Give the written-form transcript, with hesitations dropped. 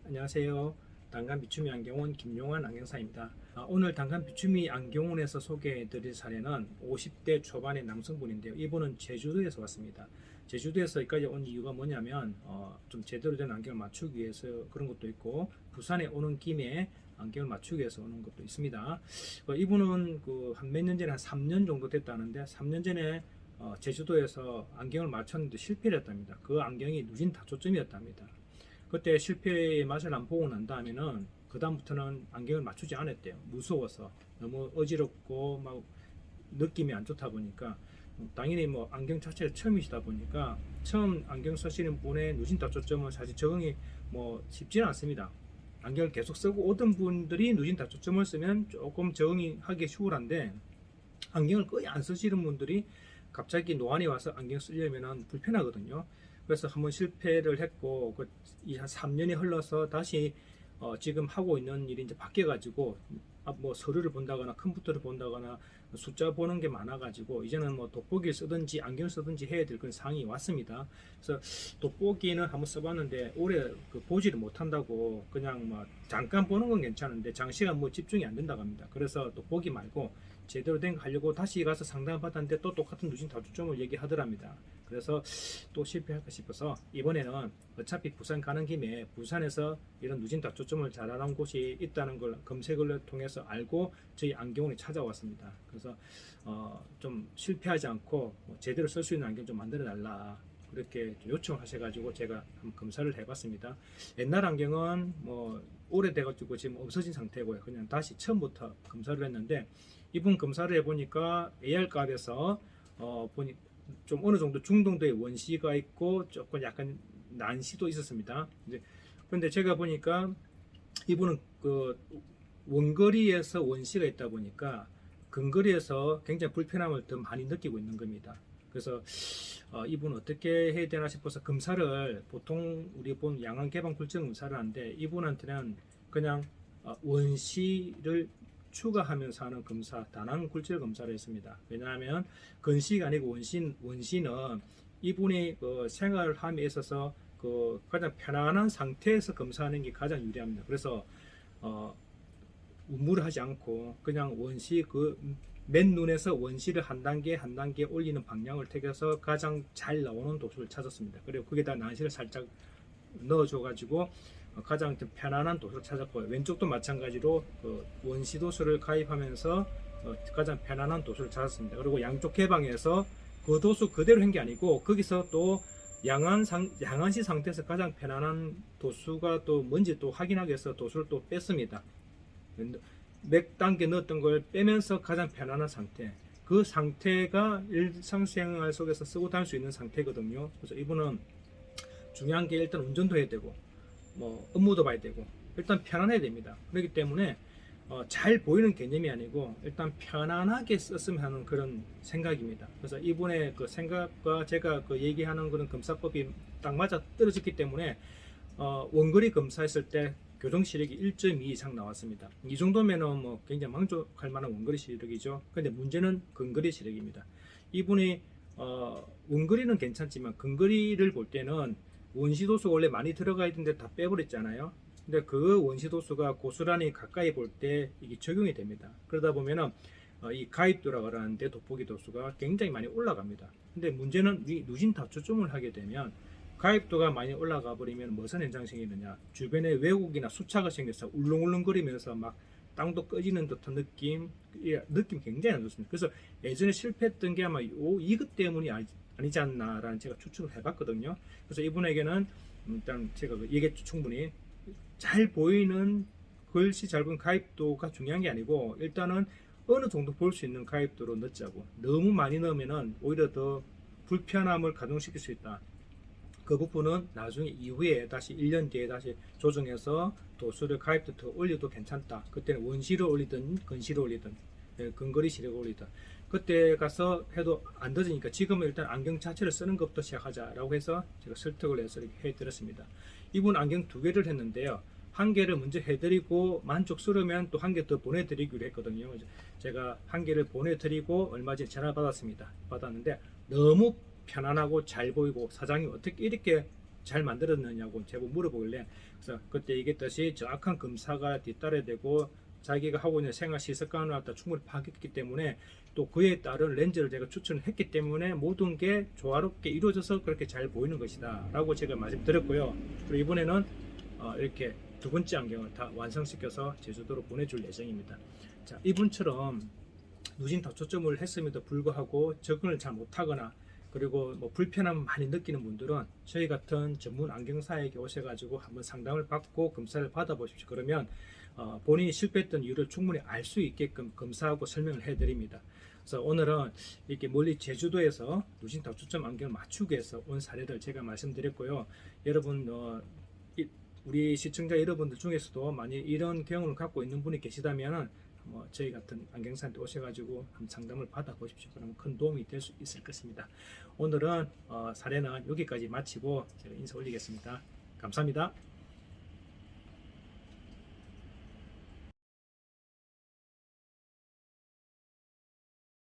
안녕하세요. 단감 비추미 안경원 김용환 안경사입니다. 오늘 단감 비추미 안경원에서 소개해드릴 사례는 50대 초반의 남성분인데요. 이분은 제주도에서 왔습니다. 제주도에서 여기까지 온 이유가 뭐냐면 좀 제대로 된 안경을 맞추기 위해서 그런 것도 있고, 부산에 오는 김에 안경을 맞추기 위해서 오는 것도 있습니다. 이분은 한 몇 년 전에 한 3년 정도 됐다는데, 3년 전에 제주도에서 안경을 맞췄는데 실패를 했답니다. 그 안경이 누진 다초점이었답니다. 그때 실패의 맛을 안 보고 난 다음에는 그 다음부터는 안경을 맞추지 않았대요. 무서워서, 너무 어지럽고 막 느낌이 안 좋다 보니까. 당연히 뭐 안경 자체가 처음이시다 보니까 처음 안경 쓰시는 분의 누진 다초점은 사실 적응이 뭐 쉽지는 않습니다. 안경을 계속 쓰고 오던 분들이 누진 다초점을 쓰면 조금 적응이 하기 수월한데, 안경을 거의 안 쓰시는 분들이 갑자기 노안이 와서 안경 쓰려면 불편하거든요. 그래서 한번 실패를 했고, 한 3년이 흘러서 다시 지금 하고 있는 일이 이제 바뀌어가지고, 뭐 서류를 본다거나 컴퓨터를 본다거나 숫자 보는 게 많아가지고 이제는 뭐 돋보기를 쓰든지 안경을 쓰든지 해야 될 그런 상황이 왔습니다. 그래서 돋보기는 한번 써봤는데 오래 보지를 못한다고, 그냥 뭐 잠깐 보는 건 괜찮은데 장시간 뭐 집중이 안 된다고 합니다. 그래서 돋보기 말고 제대로 된 거 하려고 다시 가서 상담을 받았는데 또 똑같은 누진 다초점을 얘기하더랍니다. 그래서 또 실패할까 싶어서 이번에는 어차피 부산 가는 김에 부산에서 이런 누진 다초점을 잘하는 곳이 있다는 걸 검색을 통해서 알고 저희 안경원에 찾아왔습니다. 그래서 좀 실패하지 않고 제대로 쓸 수 있는 안경 좀 만들어 달라, 그렇게 요청을 하셔가지고 제가 한번 검사를 해봤습니다. 옛날 안경은 뭐 오래돼가지고 지금 없어진 상태고요. 그냥 다시 처음부터 검사를 했는데, 이분 검사를 해보니까 AR값에서 보니 좀 어느 정도 중등도의 원시가 있고 조금 약간 난시도 있었습니다. 그런데 제가 보니까 이분은 원거리에서 원시가 있다 보니까 근거리에서 굉장히 불편함을 더 많이 느끼고 있는 겁니다. 그래서 이분 어떻게 해야 되나 싶어서 검사를, 보통 우리 본 양안 개방 굴절 검사를 하는데 이분한테는 그냥 원시를 추가하면서 하는 검사, 단안 굴절 검사를 했습니다. 왜냐하면 근시가 아니고 원시는 이분이 생활함에 있어서 가장 편안한 상태에서 검사하는 게 가장 유리합니다. 그래서 우물을 하지 않고 그냥 원시 맨눈에서 원시를 한 단계 한 단계 올리는 방향을 택해서 가장 잘 나오는 도수를 찾았습니다. 그리고 거기다 난시를 살짝 넣어줘가지고 가장 좀 편안한 도수를 찾았고요. 왼쪽도 마찬가지로 원시 도수를 가입하면서 가장 편안한 도수를 찾았습니다. 그리고 양쪽 개방에서 그 도수 그대로 한 게 아니고 거기서 또 양안시 상태에서 가장 편안한 도수가 또 뭔지 또 확인하기 위해서 도수를 또 뺐습니다. 몇 단계 넣었던 걸 빼면서 가장 편안한 상태, 그 상태가 일상생활 속에서 쓰고 다닐 수 있는 상태거든요. 그래서 이분은 중요한 게 일단 운전도 해야 되고 뭐 업무도 봐야 되고 일단 편안해야 됩니다. 그렇기 때문에 잘 보이는 개념이 아니고 일단 편안하게 썼으면 하는 그런 생각입니다. 그래서 이분의 그 생각과 제가 얘기하는 그런 검사법이 딱 맞아 떨어졌기 때문에 원거리 검사했을 때 교정 시력이 1.2 이상 나왔습니다. 이 정도면은 뭐 굉장히 만족할 만한 원거리 시력이죠. 근데 문제는 근거리 시력입니다. 이분이 원거리는 괜찮지만 근거리를 볼 때는 원시도수가 원래 많이 들어가 있는데 다 빼버렸잖아요. 근데 그 원시도수가 고스란히 가까이 볼 때 이게 적용이 됩니다. 그러다 보면은 이 가입도라고 하는데 돋보기 도수가 굉장히 많이 올라갑니다. 근데 문제는 이 누진 다초점을 하게 되면 가입도가 많이 올라가 버리면 무슨 현상이 생기느냐, 주변에 왜곡이나 수차가 생겨서 울렁울렁거리면서 막 땅도 꺼지는 듯한 느낌 굉장히 안 좋습니다. 그래서 예전에 실패했던 게 아마 이것 때문이 아니지 않나라는 제가 추측을 해봤거든요. 그래서 이분에게는 일단 제가 얘기했죠. 충분히 잘 보이는 글씨 잘 보이는 가입도가 중요한 게 아니고 일단은 어느 정도 볼 수 있는 가입도로 넣자고, 너무 많이 넣으면은 오히려 더 불편함을 가중시킬 수 있다. 그 부분은 나중에 이후에 다시 1년 뒤에 다시 조정해서 도수를 가입도 더 올려도 괜찮다. 그때는 원시를 올리든 근시를 올리든 근거리 시력을 올리든 그때 가서 해도 안 늦으니까 지금은 일단 안경 자체를 쓰는 것부터 시작하자라고 해서 제가 설득을 해서 이렇게 해드렸습니다. 이분 안경 2개를 했는데요. 한 개를 먼저 해드리고 만족스러우면 또 한 개 더 보내드리기로 했거든요. 제가 한 개를 보내드리고 얼마 전에 전화 받았습니다. 받았는데 너무 편안하고 잘 보이고 사장님 어떻게 이렇게 잘 만들었느냐고 제보 물어보길래, 그래서 그때 얘기했듯이 정확한 검사가 뒤따라야 되고 자기가 하고 있는 생활 시습관을 갖다 충분히 파악했기 때문에 또 그에 따른 렌즈를 제가 추천을 했기 때문에 모든 게 조화롭게 이루어져서 그렇게 잘 보이는 것이다 라고 제가 말씀드렸고요. 그리고 이번에는 이렇게 두 번째 안경을 다 완성시켜서 제주도로 보내줄 예정입니다. 자, 이분처럼 누진 다초점을 했음에도 불구하고 적응을 잘 못하거나 그리고 뭐 불편함을 많이 느끼는 분들은 저희 같은 전문 안경사에게 오셔가지고 한번 상담을 받고 검사를 받아보십시오. 그러면 본인이 실패했던 이유를 충분히 알 수 있게끔 검사하고 설명을 해드립니다. 그래서 오늘은 이렇게 멀리 제주도에서 누진 다초점 안경을 맞추기 위해서 온 사례를 제가 말씀드렸고요. 여러분 우리 시청자 여러분들 중에서도 만약 이런 경험을 갖고 있는 분이 계시다면 저희 같은 안경사한테 오셔가지고 한번 상담을 받아보십시오. 그러면 큰 도움이 될 수 있을 것입니다. 오늘은 사례는 여기까지 마치고 제가 인사 올리겠습니다. 감사합니다.